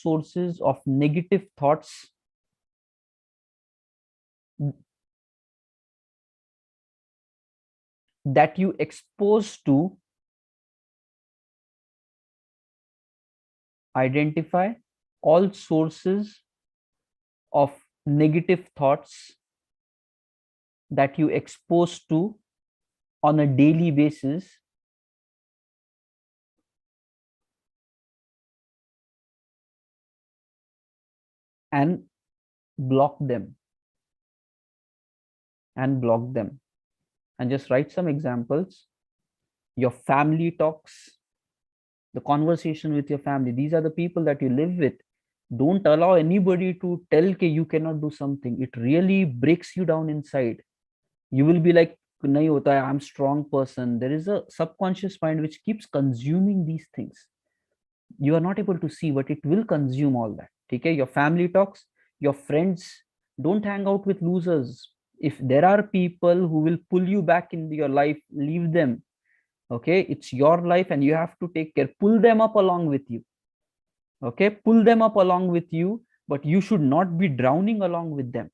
sources of negative thoughts that you expose to. Identify all sources of negative thoughts that you expose to on a daily basis and block them. And just write some examples. Your family talks, the conversation with your family. These are the people that you live with. Don't allow anybody to tell you cannot do something. It really breaks you down inside. You will be like, nahi hota hai, I'm strong person. There is a subconscious mind which keeps consuming these things. You are not able to see, but it will consume all that. Okay, your family talks, your friends. Don't hang out with losers. If there are people who will pull you back into your life, leave them. Okay, it's your life and you have to take care. Pull them up along with you. Okay, pull them up along with you, but you should not be drowning along with them.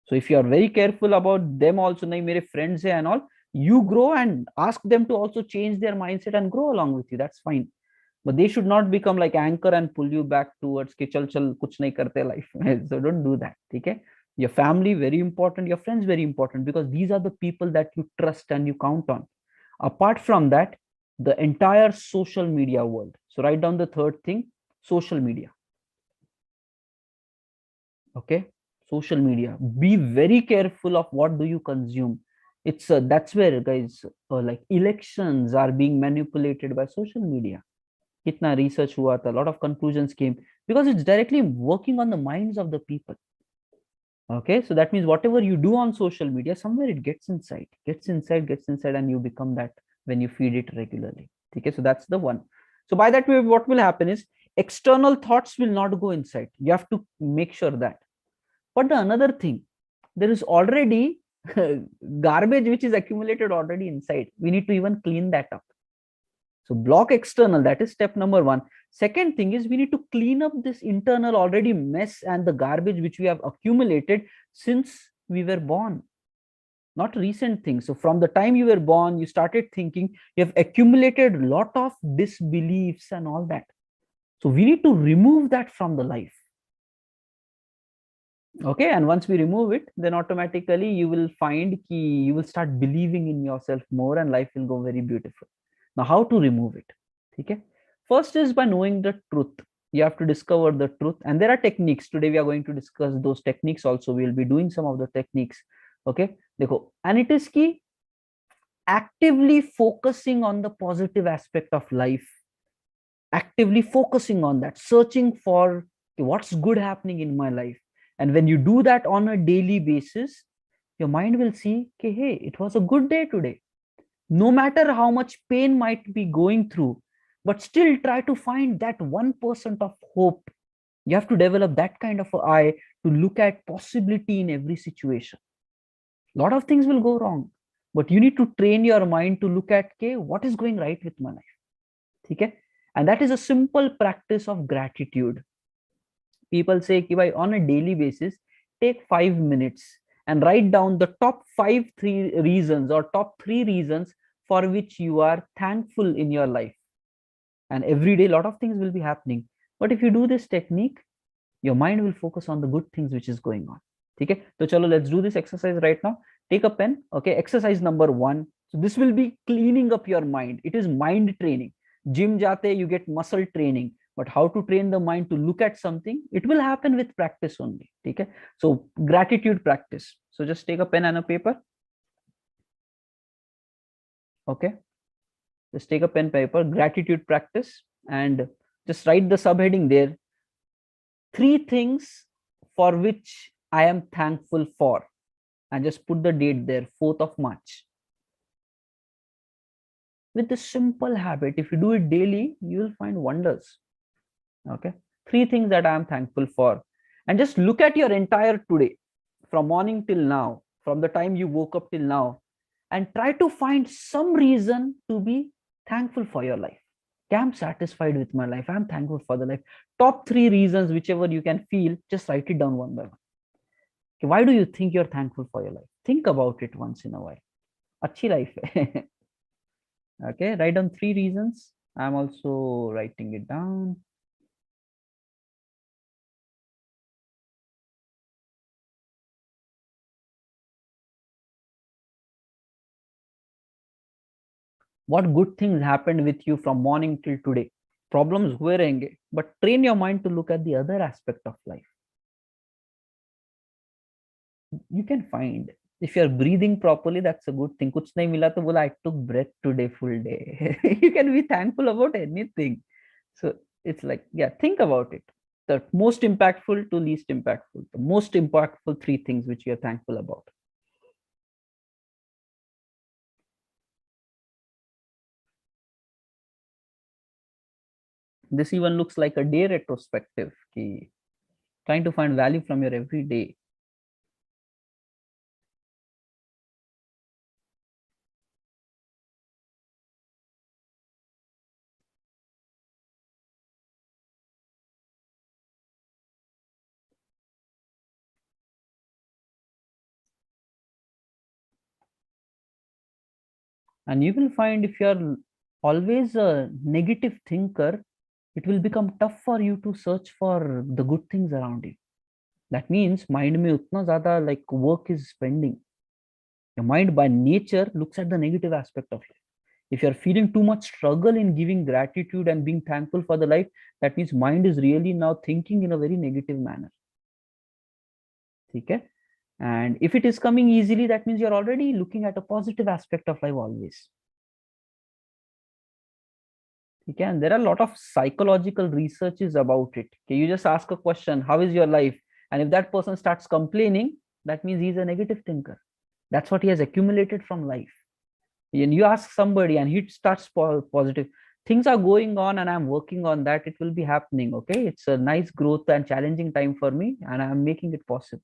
So if you are very careful about them also, nahi mere friends hai and all, you grow and ask them to also change their mindset and grow along with you. That's fine. But they should not become like anchor and pull you back towards ki chal kuch nahi karte life. So don't do that. Okay. Your family very important, your friends very important, because these are the people that you trust and you count on. Apart from that, the entire social media world. So write down the third thing, social media. Okay, social media. Be very careful of what do you consume. It's that's where, guys, like elections are being manipulated by social media. Kitna research hua tha, a lot of conclusions came because it's directly working on the minds of the people. Okay, so that means whatever you do on social media, somewhere it gets inside, and you become that when you feed it regularly. Okay, so that's the one. So by that way, what will happen is external thoughts will not go inside. You have to make sure that. But the another thing, there is already garbage which is accumulated already inside. We need to even clean that up. So block external, that is step number one. Second thing is we need to clean up this internal already mess and the garbage which we have accumulated since we were born. Not recent things. So from the time you were born, you started thinking, you have accumulated a lot of disbeliefs and all that. So we need to remove that from the life. Okay, and once we remove it, then automatically you will find you will start believing in yourself more and life will go very beautiful. Now, how to remove it? Okay, first is by knowing the truth. You have to discover the truth, and there are techniques. Today we are going to discuss those techniques also. We will be doing some of the techniques. Okay, dekho, and it is key actively focusing on the positive aspect of life, actively focusing on that, searching for what's good happening in my life. And when you do that on a daily basis, your mind will see, okay, hey, it was a good day today. No matter how much pain might be going through, but still try to find that 1% of hope. You have to develop that kind of an eye to look at possibility in every situation. A lot of things will go wrong, but you need to train your mind to look at, okay, what is going right with my life. Okay? And that is a simple practice of gratitude. People say, on a daily basis, take 5 minutes and write down the top 3 reasons or top 3 reasons for which you are thankful in your life. And every day, a lot of things will be happening. But if you do this technique, your mind will focus on the good things which is going on. Okay, so chalo, let's do this exercise right now. Take a pen. Okay, exercise number 1. So this will be cleaning up your mind. It is mind training. Gym jate, you get muscle training. But how to train the mind to look at something, it will happen with practice only. Okay, so gratitude practice. So just take a pen and a paper. Okay, just take a pen, paper, gratitude practice, and just write the subheading there. 3 things for which I am thankful for, and just put the date there, 4th of March. With this simple habit, if you do it daily, you will find wonders. Okay, 3 things that I am thankful for, and just look at your entire today, from morning till now, from the time you woke up till now, and try to find some reason to be thankful for your life. Okay, I'm satisfied with my life. I'm thankful for the life. Top three reasons, whichever you can feel, just write it down one by one. Okay, why do you think you're thankful for your life? Think about it once in a while. Achhi life hai. Okay, write down three reasons. I'm also writing it down. What good things happened with you from morning till today? Problems हुए रहेंगे, but train your mind to look at the other aspect of life. You can find, if you're breathing properly, that's a good thing. कुछ नहीं मिला तो बोला I took breath today full day. You can be thankful about anything. So it's like, yeah, think about it. The most impactful to least impactful, the most impactful three things which you're thankful about. This even looks like a day retrospective, ki trying to find value from your everyday. And you will find if you're always a negative thinker, it will become tough for you to search for the good things around you. That means mind mein utna zyada like work is spending. Your mind by nature looks at the negative aspect of life. If you're feeling too much struggle in giving gratitude and being thankful for the life, that means mind is really now thinking in a very negative manner. Okay? And if it is coming easily, that means you're already looking at a positive aspect of life always. Okay, and there are a lot of psychological researches about it. Okay, you just ask a question, how is your life? And if that person starts complaining, that means he's a negative thinker. That's what he has accumulated from life. And you ask somebody and he starts positive. Things are going on and I'm working on that. It will be happening. Okay, it's a nice growth and challenging time for me, and I'm making it possible.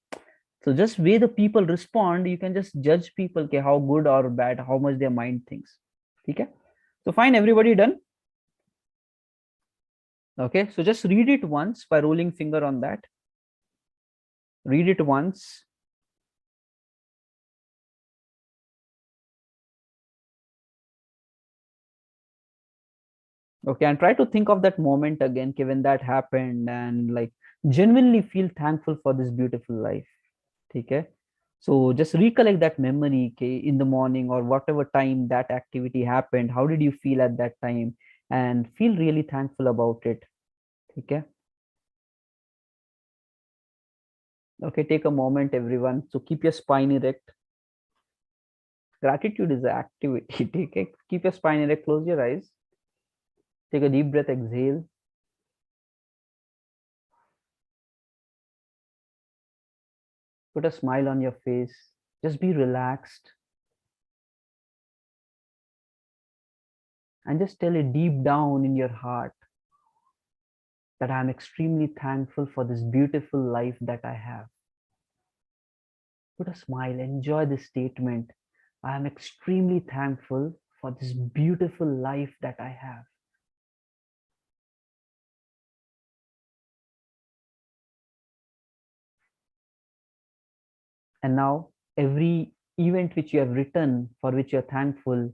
So just way the people respond, you can just judge people, okay, how good or bad, how much their mind thinks. Okay, so fine, everybody done. Okay, so just read it once by rolling finger on that. Read it once. Okay, and try to think of that moment again, okay, when that happened, and like genuinely feel thankful for this beautiful life. Okay, so just recollect that memory, okay, in the morning or whatever time that activity happened. How did you feel at that time? And feel really thankful about it. Okay. Okay, take a moment, everyone. So keep your spine erect. Gratitude is an activity. Take it. Keep your spine erect. Close your eyes. Take a deep breath. Exhale. Put a smile on your face. Just be relaxed and just tell it deep down in your heart that I'm extremely thankful for this beautiful life that I have. Put a smile. Enjoy this statement. I am extremely thankful for this beautiful life that I have. And now, every event which you have written, for which you're thankful,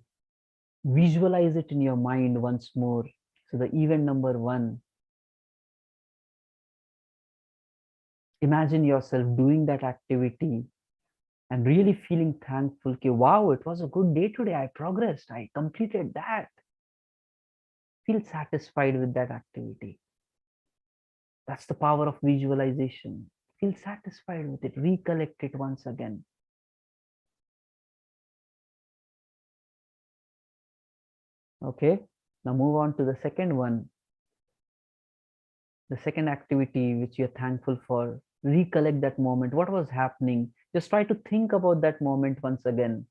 visualize it in your mind once more. So the event number one, imagine yourself doing that activity and really feeling thankful. Okay, wow, it was a good day today. I progressed. I completed that. Feel satisfied with that activity. That's the power of visualization. Feel satisfied with it. Recollect it once again. Okay. Now move on to the second one. The second activity which you're thankful for. Recollect that moment. What was happening? Just try to think about that moment once again.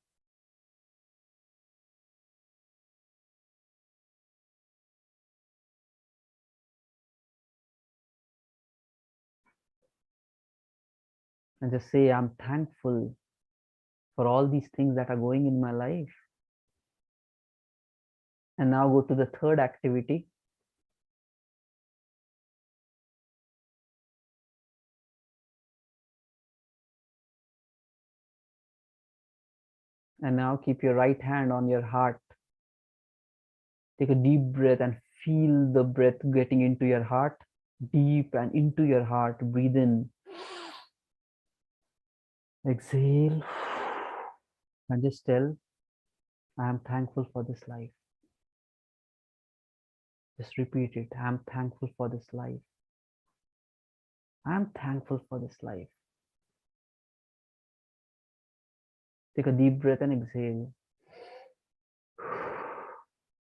And just say, I'm thankful for all these things that are going in my life. And now go to the third activity. And now keep your right hand on your heart. Take a deep breath and feel the breath getting into your heart, deep and into your heart. Breathe in. Exhale. And just tell, I am thankful for this life. Just repeat it. I am thankful for this life. I am thankful for this life. Take a deep breath and exhale.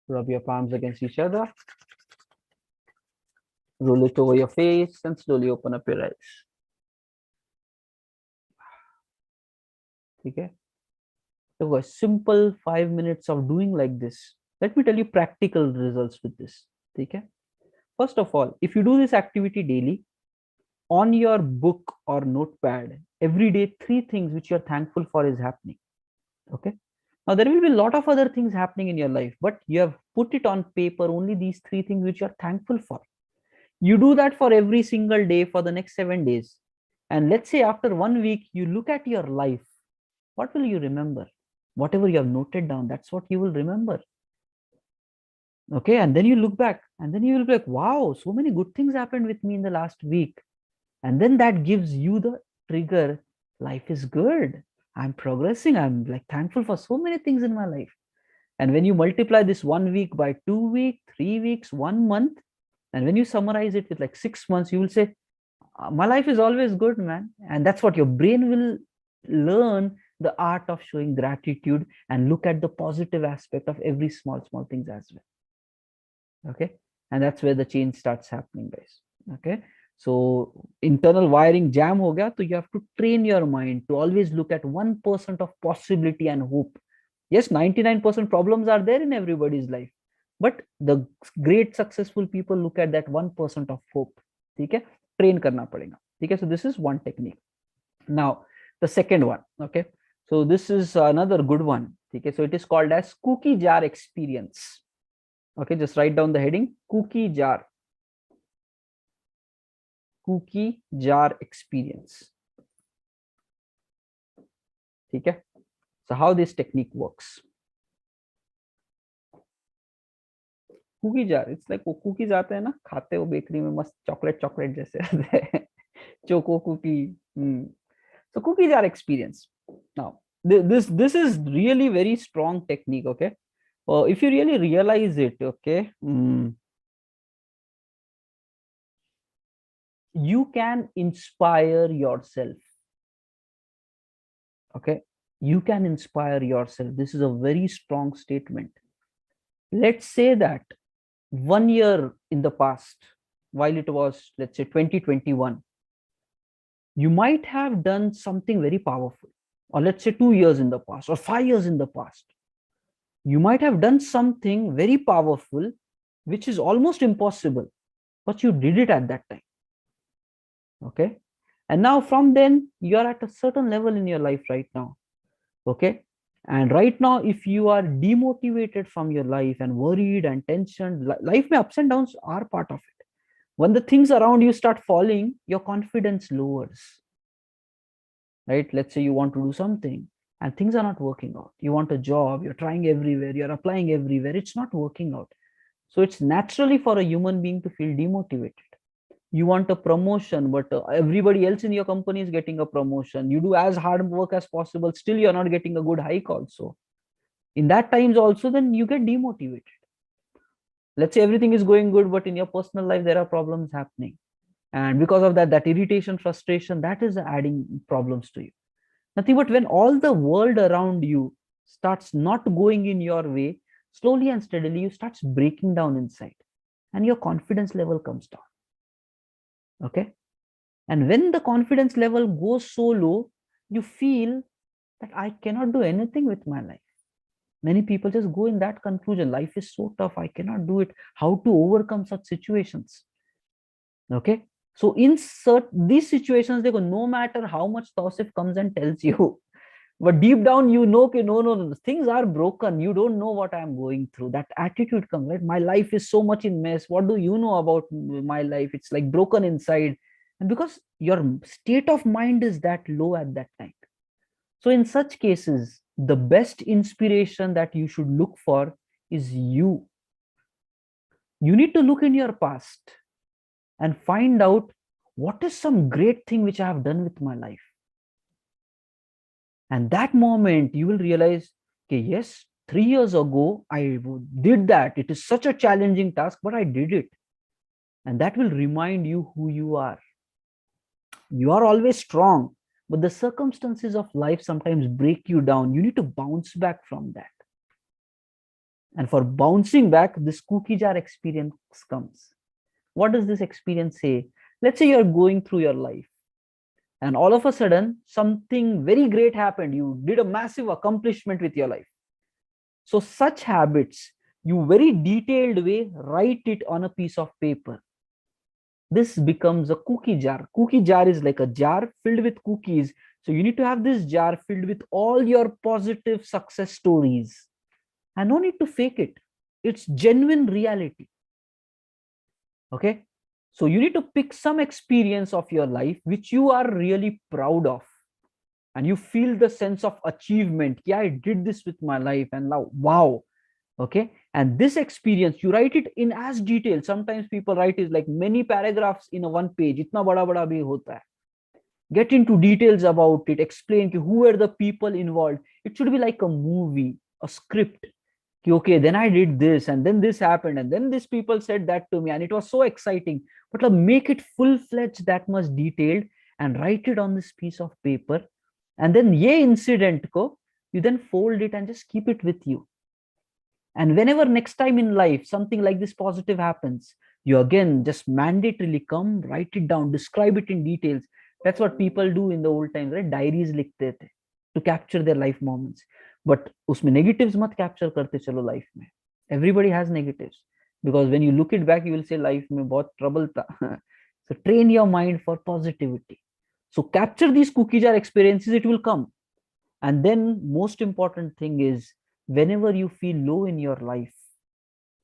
Rub your palms against each other. Roll it over your face and slowly open up your eyes. Okay? So a simple 5 minutes of doing like this. Let me tell you practical results with this. Okay? First of all, if you do this activity daily, on your book or notepad, every day 3 things which you're thankful for is happening. Okay? Now there will be a lot of other things happening in your life, but you have put it on paper, only these 3 things which you're thankful for. You do that for every single day for the next 7 days. And let's say after 1 week, you look at your life. What will you remember? Whatever you have noted down, that's what you will remember. Okay, and then you look back and then you will be like, wow, so many good things happened with me in the last week. And then that gives you the trigger. Life is good. I'm progressing. I'm like thankful for so many things in my life. And when you multiply this 1 week by 2 weeks, 3 weeks, 1 month, and when you summarize it with like 6 months, you will say, my life is always good, man. And that's what your brain will learn, the art of showing gratitude and look at the positive aspect of every small things as well. Okay. And that's where the change starts happening, guys. Okay. So internal wiring jam ho gaya, so you have to train your mind to always look at 1% of possibility and hope. Yes, 99% problems are there in everybody's life, but the great successful people look at that 1% of hope. Okay, train karna padega. Okay, so this is one technique. Now the second one. Okay, so this is another good one. Okay, so it is called as cookie jar experience. Okay, just write down the heading: cookie jar. Cookie jar experience. Okay, so how this technique works? Cookie jar, it's like वो cookies आते हैं ना, खाते हो bakery में मस्त chocolate chocolate जैसे रहते हैं, choco cookie. So cookie jar experience. Now this is really very strong technique. Okay, if you really realize it, okay, you can inspire yourself. Okay, you can inspire yourself. This is a very strong statement. Let's say that 1 year in the past, while it was, let's say, 2021, you might have done something very powerful. Or let's say 2 years in the past or 5 years in the past, you might have done something very powerful which is almost impossible, but you did it at that time. Okay, and now from then you are at a certain level in your life right now. Okay, and right now if you are demotivated from your life and worried and tensioned, life may ups and downs are part of it. When the things around you start falling, your confidence lowers. Right, let's say you want to do something and things are not working out. You want a job, you're trying everywhere, you're applying everywhere, it's not working out. So it's naturally for a human being to feel demotivated. You want a promotion, but everybody else in your company is getting a promotion. You do as hard work as possible, still you're not getting a good hike also. In that times also, then you get demotivated. Let's say everything is going good, but in your personal life there are problems happening, and because of that, that irritation, frustration, that is adding problems to you. Nothing but when all the world around you starts not going in your way, slowly and steadily you starts breaking down inside and your confidence level comes down. Okay, and when the confidence level goes so low, you feel that I cannot do anything with my life. Many people just go in that conclusion: life is so tough, I cannot do it. How to overcome such situations? Okay, so in these situations, they go, no matter how much Tausif comes and tells you, But deep down, you know, okay, no, things are broken. You don't know what I'm going through. That attitude comes, right? My life is so much in mess. What do you know about my life? It's like broken inside. And because your state of mind is that low at that time. So, in such cases, the best inspiration that you should look for is you. You need to look in your past and find out what is some great thing which I have done with my life. And that moment you will realize, okay, yes, 3 years ago I did that. It is such a challenging task, but I did it. And that will remind you who you are. You are always strong, but the circumstances of life sometimes break you down. You need to bounce back from that. And for bouncing back, this cookie jar experience comes. What does this experience say? Let's say you're going through your life, and all of a sudden something very great happened. You did a massive accomplishment with your life. So such habits, you very detailed way write it on a piece of paper. This becomes a cookie jar. Cookie jar is like a jar filled with cookies. So you need to have this jar filled with all your positive success stories, and no need to fake it. It's genuine reality. Okay, so you need to pick some experience of your life which you are really proud of, and you feel the sense of achievement. Yeah, I did this with my life, and now, wow. Okay, and this experience you write it in as detail. Sometimes people write is like many paragraphs in a one page. Itna bada bada bhi hota hai. Get into details about it, explain who were the people involved. It should be like a movie, a script. Okay, then I did this, and then this happened, and then these people said that to me, and it was so exciting. But make it full-fledged, that much detailed, and write it on this piece of paper. And then ye incident ko, you then fold it and just keep it with you. And whenever next time in life something like this positive happens, you again just mandatorily come, write it down, describe it in details. That's what people do in the old times, right? Diaries likhte the to capture their life moments. But usme negatives mat capture karte chalo life mein. Everybody has negatives, because when you look it back, you will say life mein bahut trouble tha. So train your mind for positivity. So capture these cookie jar experiences, it will come. And then most important thing is, whenever you feel low in your life,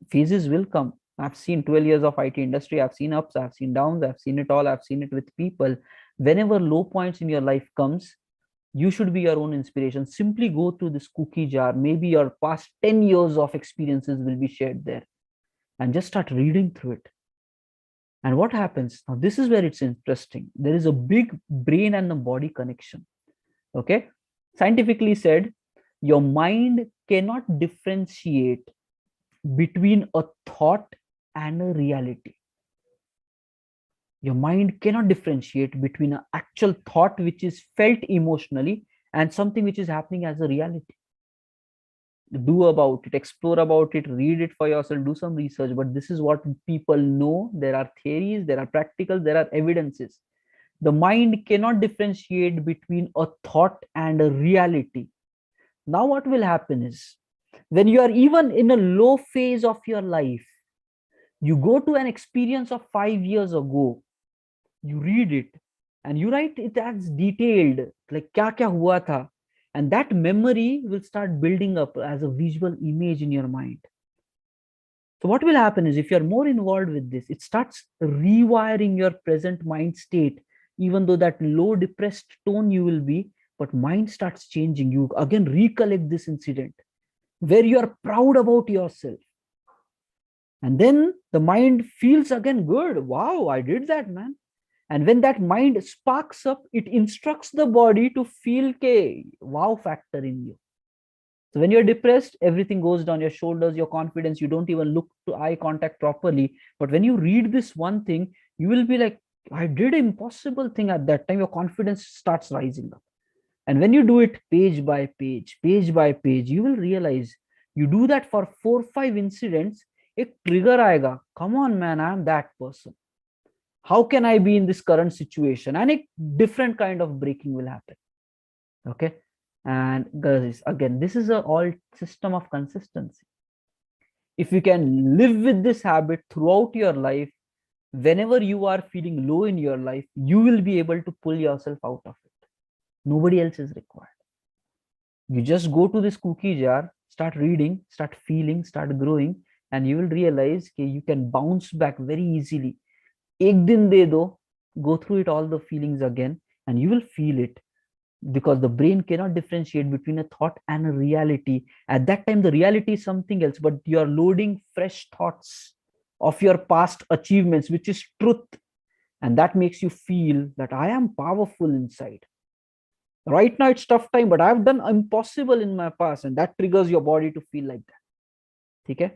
phases will come. I've seen 12 years of IT industry. I've seen ups, I've seen downs, I've seen it all. I've seen it with people. Whenever low points in your life comes, you should be your own inspiration. Simply go through this cookie jar. Maybe your past 10 years of experiences will be shared there, and just start reading through it. And what happens now? This is where it's interesting. There is a big brain and the body connection. Okay, scientifically said, your mind cannot differentiate between a thought and a reality. Your mind cannot differentiate between an actual thought which is felt emotionally and something which is happening as a reality. Do about it, explore about it, read it for yourself, do some research. But this is what people know. There are theories, there are practicals, there are evidences. The mind cannot differentiate between a thought and a reality. Now what will happen is, when you are even in a low phase of your life, you go to an experience of 5 years ago, you read it, and you write it as detailed, like kya hua tha, and that memory will start building up as a visual image in your mind. So what will happen is, if you're more involved with this, it starts rewiring your present mind state. Even though that low depressed tone you will be, but mind starts changing. You again recollect this incident where you are proud about yourself, and then the mind feels again good. Wow, I did that, man. And when that mind sparks up, it instructs the body to feel ke wow factor in you. So when you're depressed, everything goes down, your shoulders, your confidence, you don't even look to eye contact properly. But when you read this one thing, you will be like, I did an impossible thing at that time. Your confidence starts rising up. And when you do it page by page, you will realize you do that for 4-5 incidents, a trigger aega. Come on, man, I'm that person. How can I be in this current situation? And a different kind of breaking will happen. Okay. And guys, again, this is a all system of consistency. If you can live with this habit throughout your life, whenever you are feeling low in your life, you will be able to pull yourself out of it. Nobody else is required. You just go to this cookie jar, start reading, start feeling, start growing, and you will realize that you can bounce back very easily. Ek din de do, go through it all the feelings again, and you will feel it, because the brain cannot differentiate between a thought and a reality. At that time, the reality is something else, but you are loading fresh thoughts of your past achievements, which is truth. And that makes you feel that I am powerful inside. Right now, it's tough time, but I've done impossible in my past, and that triggers your body to feel like that. Okay.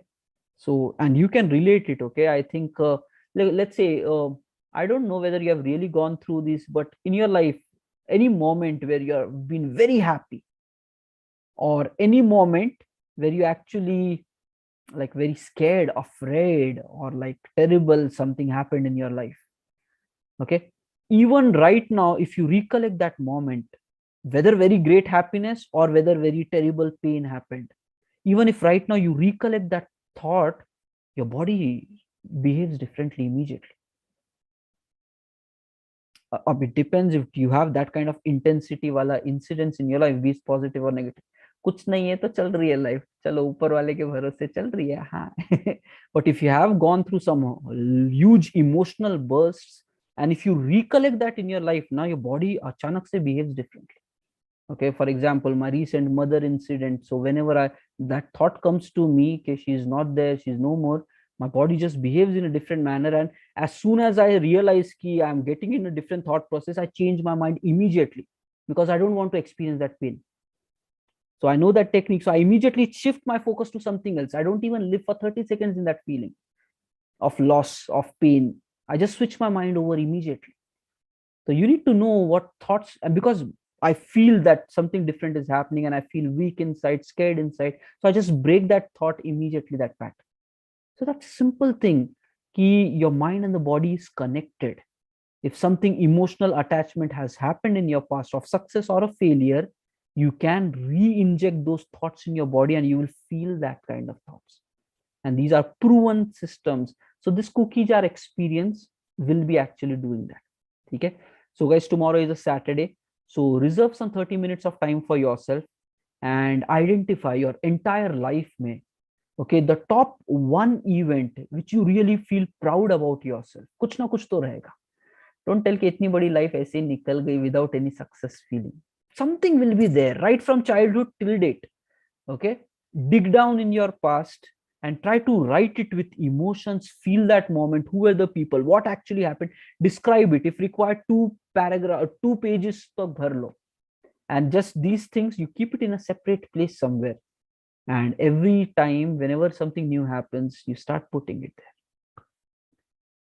So, and you can relate it. Okay. I think, let's say, I don't know whether you have really gone through this, but in your life, any moment where you have been very happy, or any moment where you actually like very scared, afraid, or like terrible something happened in your life. Okay. Even right now, if you recollect that moment, whether very great happiness or whether very terrible pain happened, even if right now you recollect that thought, your body behaves differently immediately. It depends if you have that kind of intensity wala incidents in your life, be it positive or negative. कुछ नहीं है तो चल रही है life, चलो ऊपर वाले के भरोसे चल रही है, हाँ. But if you have gone through some huge emotional bursts, and if you recollect that in your life, now your body achanak se behaves differently. Okay, for example, my recent mother incident. So whenever that thought comes to me, okay, she's not there, she's no more, my body just behaves in a different manner. And as soon as I realize ki I'm getting in a different thought process, I change my mind immediately, because I don't want to experience that pain. So I know that technique, so I immediately shift my focus to something else. I don't even live for 30 seconds in that feeling of loss, of pain. I just switch my mind over immediately. So you need to know what thoughts, and because I feel that something different is happening and I feel weak inside, scared inside, so I just break that thought immediately, that pattern. So that's a simple thing. Your mind and the body is connected. If something emotional attachment has happened in your past, of success or a failure, you can re-inject those thoughts in your body and you will feel that kind of thoughts. And these are proven systems. So this cookie jar experience will be actually doing that. Okay. So guys, tomorrow is a Saturday. So reserve some 30 minutes of time for yourself and identify your entire life mein, okay, the top one event which you really feel proud about yourself. Kuch na kuch to rahega. Don't tell कि इतनी बड़ी life ऐसे निकल गई without any success feeling. Something will be there right from childhood till date. Okay, dig down in your past and try to write it with emotions. Feel that moment. Who were the people? What actually happened? Describe it. If required, 2 pages to bhar lo. And just these things, you keep it in a separate place somewhere. And every time, whenever something new happens, you start putting it there.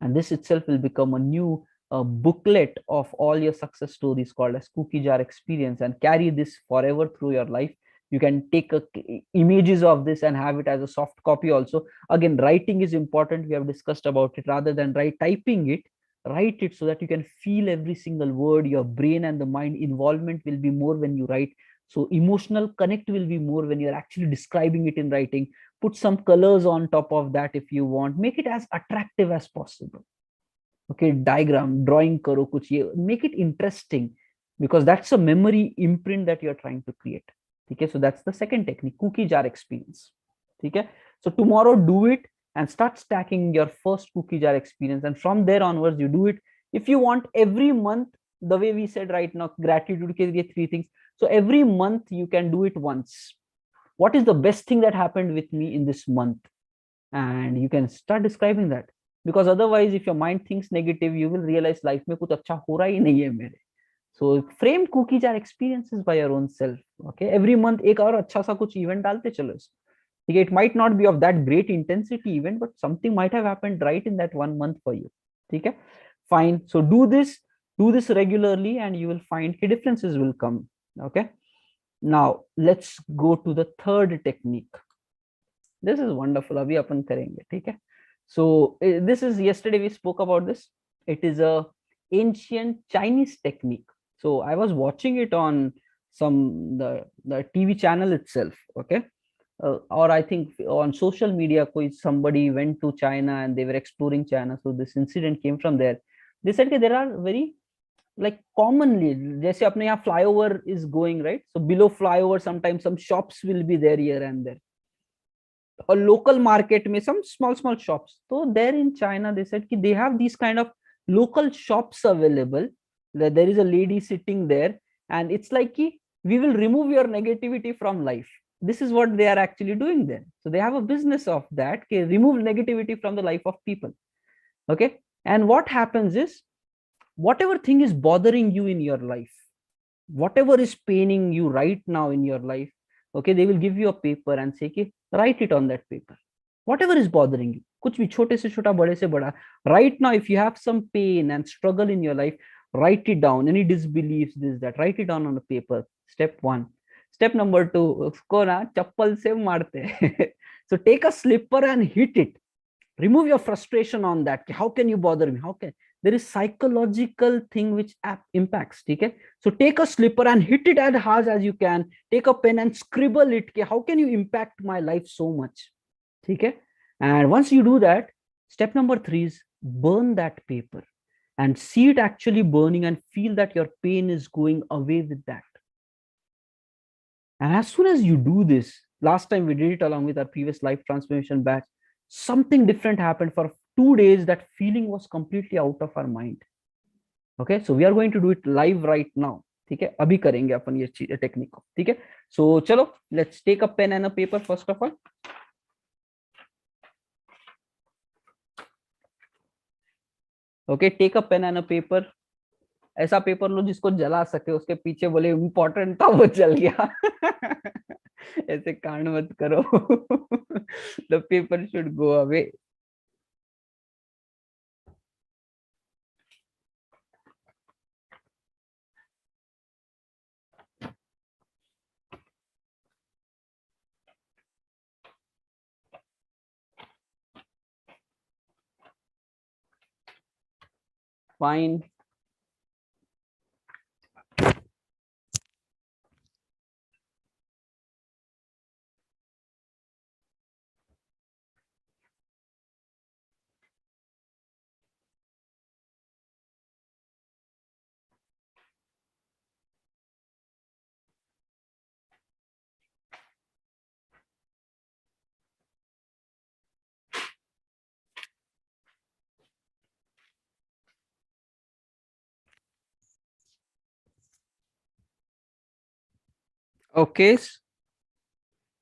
And this itself will become a new booklet of all your success stories called as cookie jar experience, and carry this forever through your life. You can take images of this and have it as a soft copy also. Again, writing is important. We have discussed about it. Rather than typing it, write it so that you can feel every single word. Your brain and the mind involvement will be more when you write. So emotional connect will be more when you're actually describing it in writing. Put some colors on top of that if you want. Make it as attractive as possible. Okay, diagram, drawing karo kuch ye, make it interesting, because that's a memory imprint that you're trying to create. Okay, so that's the second technique, cookie jar experience. Okay, so tomorrow do it and start stacking your first cookie jar experience, and from there onwards you do it. If you want, every month, the way we said right now, gratitude ke liye 3 things. So every month you can do it once. What is the best thing that happened with me in this month? And you can start describing that, because otherwise if your mind thinks negative, you will realize life mein kuch acha ho raha hi nahi hai mere. So frame cookie jar experiences by your own self. Okay, every month ek aur acha sa kuch event dalte chalo. Okay, it might not be of that great intensity event, but something might have happened right in that 1 month for you. Okay, fine. So do this regularly and you will find differences will come. Okay, now let's go to the third technique. This is wonderful. Abhi apan karenge, theek hai? So this is, yesterday we spoke about this. It is a ancient Chinese technique. So I was watching it on the TV channel itself. Okay, or I think on social media, somebody went to China and they were exploring China. So this incident came from there. They said that there are very like commonly, जैसे अपने यहाँ flyover is going, right? So below flyover sometimes some shops will be there here and there, or local market में some small shops. So there in China they said कि they have these kind of local shops available, that there is a lady sitting there, and it's like कि we will remove your negativity from life. This is what they are actually doing there. So they have a business of that, कि remove negativity from the life of people. Okay, and what happens is, whatever thing is bothering you in your life, whatever is paining you right now in your life, okay, they will give you a paper and say कि write it on that paper, whatever is bothering you, कुछ भी, छोटे से छोटा, बड़े से बड़ा. Right now if you have some pain and struggle in your life, write it down. Any disbeliefs, this that, write it down on a paper. Step 1. Step number 2, उसको ना चप्पल से मारते हैं. So take a slipper and hit it. Remove your frustration on that. How can you bother me? How can, there is psychological thing which impacts. Okay, so take a slipper and hit it as hard as you can. Take a pen and scribble it. How can you impact my life so much? Okay, and once you do that, step number 3 is burn that paper and see it actually burning and feel that your pain is going away with that. And as soon as you do this, last time we did it along with our previous life transformation batch, something different happened. For 2 days that feeling was completely out of our mind. Okay, so we are going to do it live right now. ठीक है, अभी करेंगे अपन ये technique को. ठीक है, so चलो, let's take a pen and a paper first of all. Okay, take a pen and a paper. ऐसा पेपर लो जिसको जला सके, उसके पीछे बोले इंपॉर्टेंट था वो जल गया. ऐसे कांड मत करो. The paper should go away. Fine. Okay,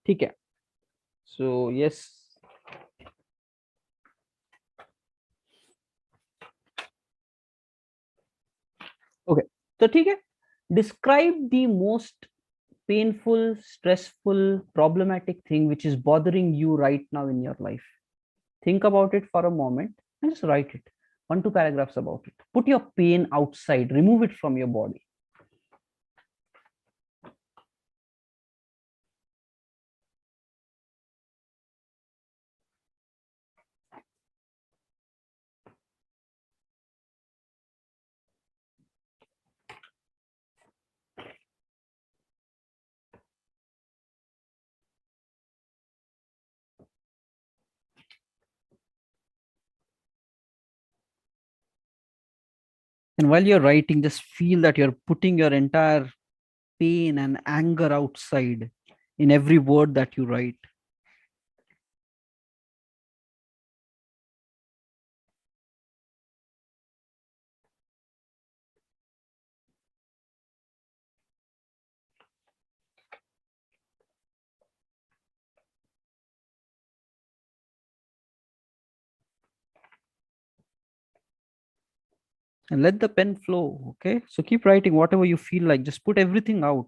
ठीक है. So yes. Okay, so ठीक है. Describe the most painful, stressful, problematic thing which is bothering you right now in your life. Think about it for a moment and just write it. 1-2 paragraphs about it. Put your pain outside, remove it from your body. And while you're writing, just feel that you're putting your entire pain and anger outside in every word that you write. And let the pen flow. Okay, so keep writing whatever you feel like, just put everything out.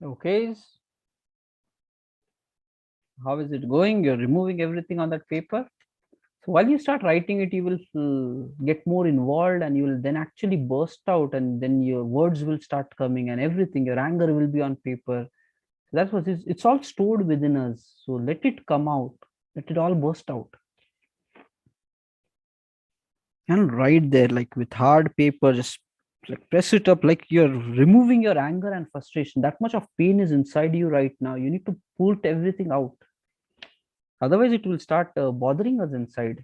Okay, how is it going? You're removing everything on that paper. So while you start writing it, you will get more involved, and you will then actually burst out, and then your words will start coming, and everything, your anger will be on paper. So that's what it's all stored within us. So let it come out, let it all burst out. And right there, like with hard paper, just like press it up, like you're removing your anger and frustration. That much of pain is inside you right now. You need to put everything out. Otherwise, it will start bothering us inside.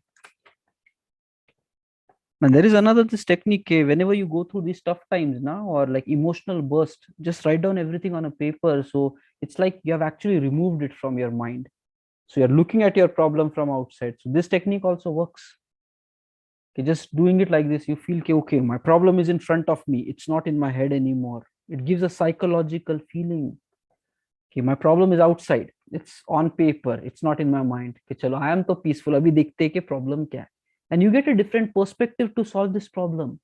And there is another this technique. Whenever you go through these tough times now, or like emotional burst, just write down everything on a paper. So it's like you have actually removed it from your mind. So you're looking at your problem from outside. So this technique also works. Okay, just doing it like this, you feel okay, okay, my problem is in front of me. It's not in my head anymore. It gives a psychological feeling. Okay, my problem is outside. It's on paper. It's not in my mind. Okay, chalo, I am so peaceful. Abhi dekhte hai कि problem kya hai. And you get a different perspective to solve this problem.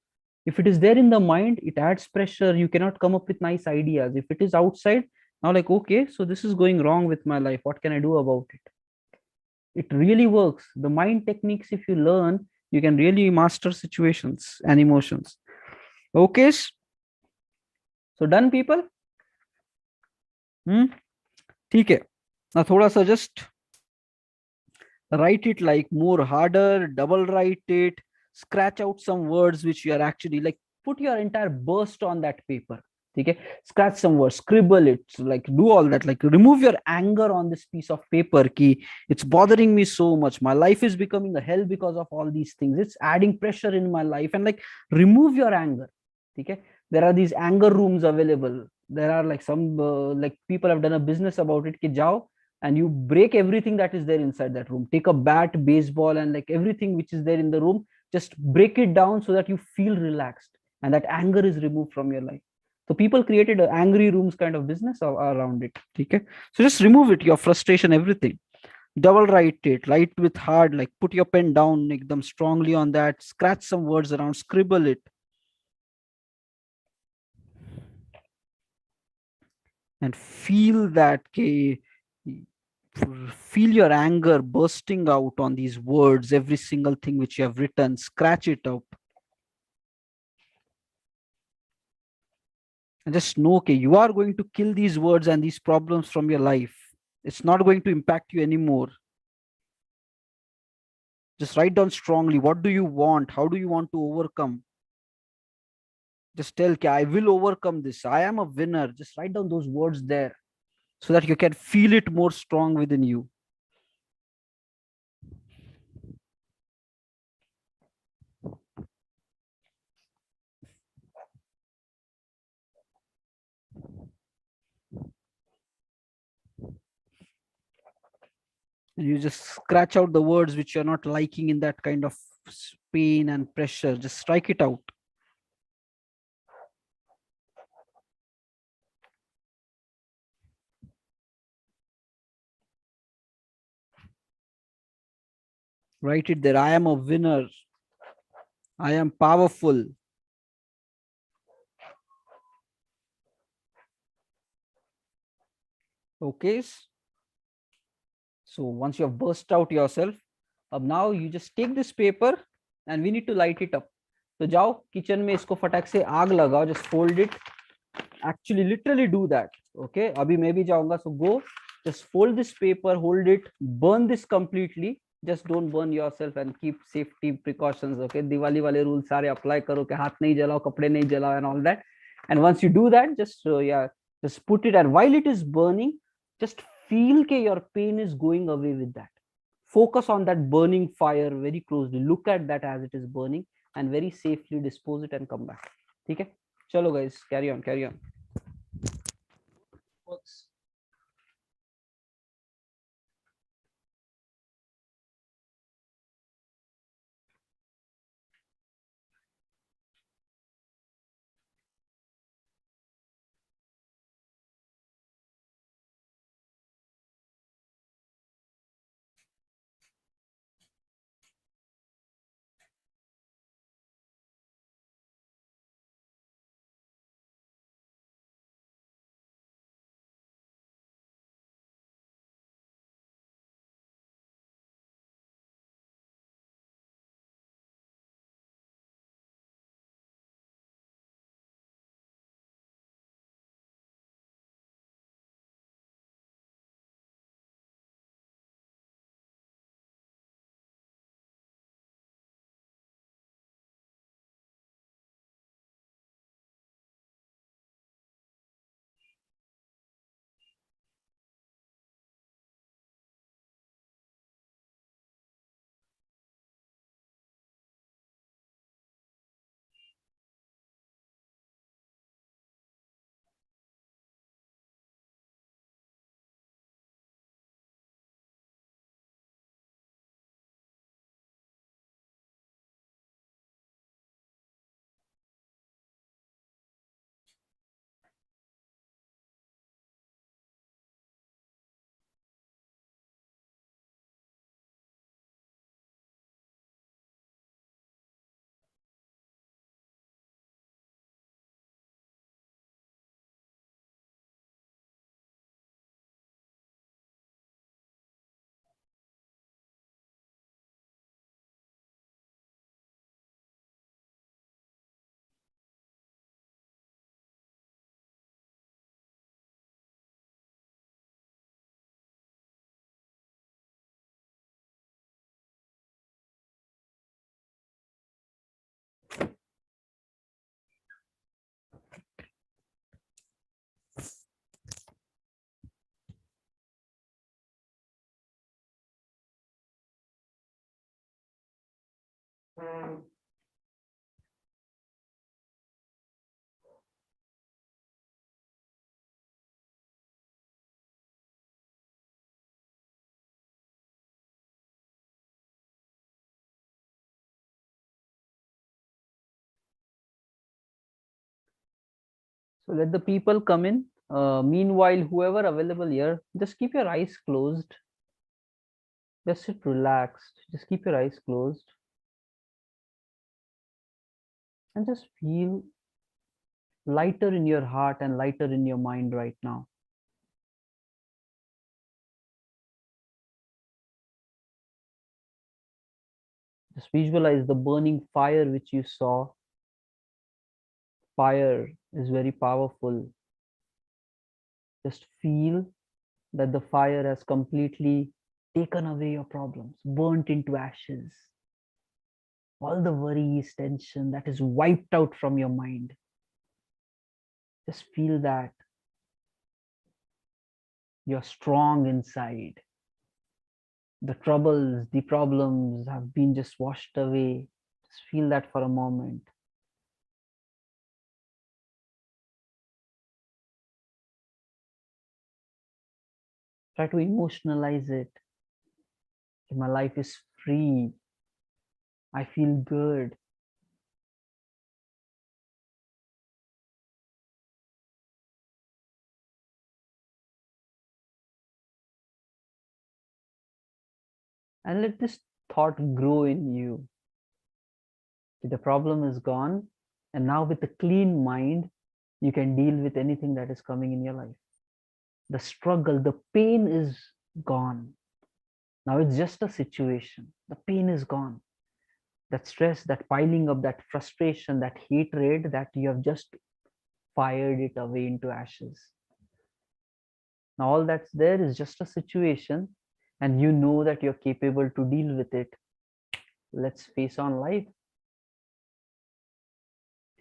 If it is there in the mind, it adds pressure. You cannot come up with nice ideas. If it is outside, now like, okay, so this is going wrong with my life. What can I do about it? It really works. The mind techniques, if you learn, you can really master situations and emotions. Okay, so done, people. ठीक है. Now थोड़ा सा just write it like more harder, double write it, scratch out some words which you are actually like, put your entire burst on that paper. Okay, scratch some words, scribble it, like do all that, like remove your anger on this piece of paper. Key, it's bothering me so much, my life is becoming a hell because of all these things, it's adding pressure in my life, and like remove your anger. Okay, there are these anger rooms available. There are like some like people have done a business about it. Ki jao and you break everything that is there inside that room. Take a bat, baseball, and like everything which is there in the room, just break it down so that you feel relaxed and that anger is removed from your life. So people created an angry rooms kind of business around it. Okay, so just remove it, your frustration, everything. Double write it, write with hard, like put your pen down, make them strongly on that, scratch some words around, scribble it, and feel that. Okay, feel your anger bursting out on these words, every single thing which you have written, scratch it up, and just know, okay, you are going to kill these words and these problems from your life. It's not going to impact you anymore. Just write down strongly, what do you want, how do you want to overcome. Just tell, okay, I will overcome this, I am a winner. Just write down those words there so that you can feel it more strong within you. And you just scratch out the words which you're not liking in that kind of pain and pressure. Just strike it out. Write it there, I am a winner, I am powerful. Okay, so once you have burst out yourself, now you just take this paper and we need to light it up. So जाओ kitchen में इसको फटाक से आग लगाओ, just fold it. Actually literally do that. Okay, अभी मैं भी जाऊंगा. So go, just fold this paper, hold it, burn this completely. Just don't burn yourself and keep safety precautions. Okay, Diwali वाले रूल सारे अप्लाई करो कि हाथ नहीं जलाओ, कपड़े नहीं जलाओ, and all that. And once you do that, just yeah, just put it, and while it is burning, just feel that your pain is going away with that. Focus on that burning fire very closely, look at that as it is burning, and very safely dispose it and come back. Okay, chalo guys, carry on, carry on. Works. So let the people come in. Meanwhile, whoever available here, just keep your eyes closed. Just sit relaxed. Just keep your eyes closed and just feel lighter in your heart and lighter in your mind right now. Just visualize the burning fire which you saw. Fire is very powerful. Just feel that the fire has completely taken away your problems, burnt into ashes. All the worries, tension that is wiped out from your mind. Just feel that you're strong inside. The troubles, the problems have been just washed away. Just feel that for a moment. Try to emotionalize it. My life is free. I feel good. And let this thought grow in you. The problem is gone. And now with a clean mind, you can deal with anything that is coming in your life. The struggle, the pain is gone. Now it's just a situation. The pain is gone. That stress, that piling up, that frustration, that hatred that you have just fired it away into ashes. Now all that's there is just a situation, and you know that you're capable to deal with it. Let's face on life.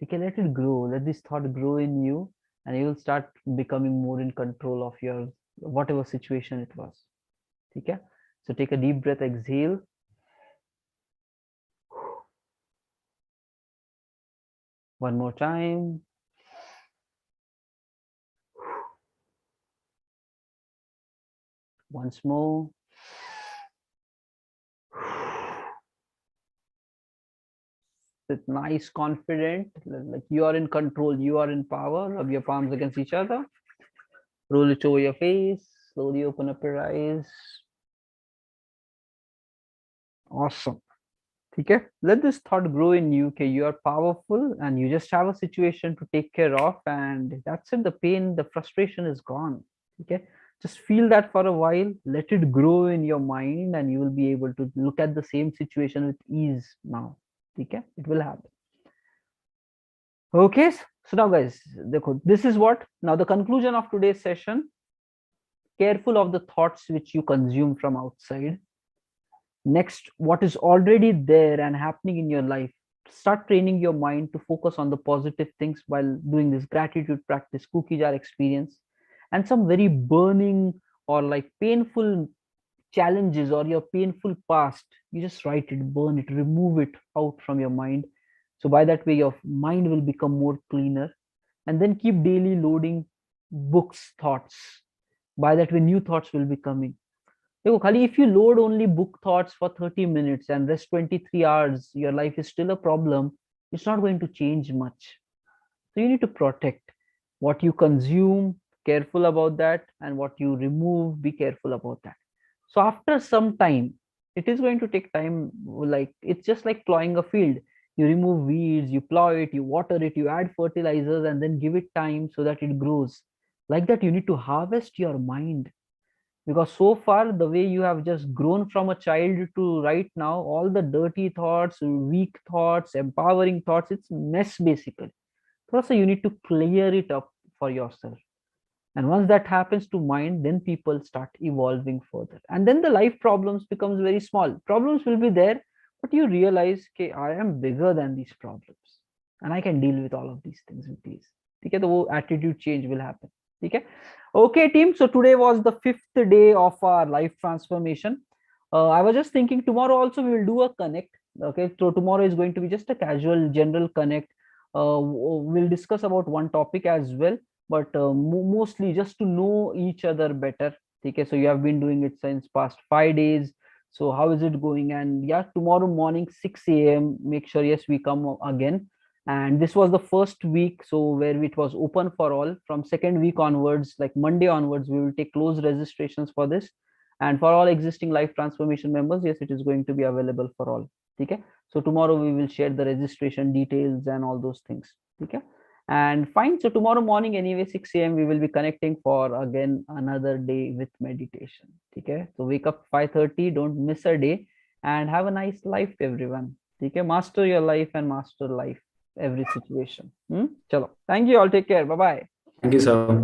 Okay, let it grow. Let this thought grow in you, and you will start becoming more in control of your whatever situation it was. Okay, so take a deep breath, exhale. One more time. Once more. With nice, confident, like you are in control, you are in power. Rub your palms against each other. Roll it over your face. Slowly open up your eyes. Awesome. Okay, let this thought grow in you. Okay, you are powerful and you just have a situation to take care of, and that's it. The pain, the frustration is gone. Okay, just feel that for a while, let it grow in your mind, and you will be able to look at the same situation with ease now. Okay, it will happen. Okay, so now guys, this is what now the conclusion of today's session. Careful of the thoughts which you consume from outside. Next, what is already there and happening in your life, start training your mind to focus on the positive things while doing this gratitude practice, cookie jar experience. And some very burning or like painful challenges or your painful past, you just write it, burn it, remove it out from your mind. So by that way your mind will become more cleaner. And then keep daily loading books thoughts. By that way new thoughts will be coming. देखो खाली if you load only book thoughts for 30 minutes and rest 23 hours, your life is still a problem. It's not going to change much. So you need to protect what you consume, careful about that, and what you remove, be careful about that. So after some time, it is going to take time. Like it's just like plowing a field. You remove weeds, you plow it, you water it, you add fertilizers, and then give it time so that it grows. Like that, you need to harvest your mind, because so far the way you have just grown from a child to right now, all the dirty thoughts, weak thoughts, empowering thoughts, it's mess basically. So you need to clear it up for yourself. And once that happens to mind, then people start evolving further, and then the life problems becomes very small. Problems will be there, but you realize, okay, I am bigger than these problems and I can deal with all of these things with ease. Okay, the whole attitude change will happen. Okay, okay team, so today was the 5th day of our life transformation. I was just thinking tomorrow also we will do a connect. Okay, so tomorrow is going to be just a casual general connect. We'll discuss about one topic as well, but mostly just to know each other better. Okay, so you have been doing it since past 5 days. So how is it going? And yeah, tomorrow morning 6 a.m. make sure yes we come again. And this was the first week, so where it was open for all. From second week onwards, like Monday onwards, we will take closed registrations for this. And for all existing life transformation members, yes, it is going to be available for all. Okay, so tomorrow we will share the registration details and all those things. Okay, and fine. So tomorrow morning anyway, 6 a.m. we will be connecting for again another day with meditation. Okay, so wake up 5:30, don't miss a day, and have a nice life, everyone. Okay, master your life and master life every situation. Chalo. Thank you all. Take care. Bye bye. Thank you, sir.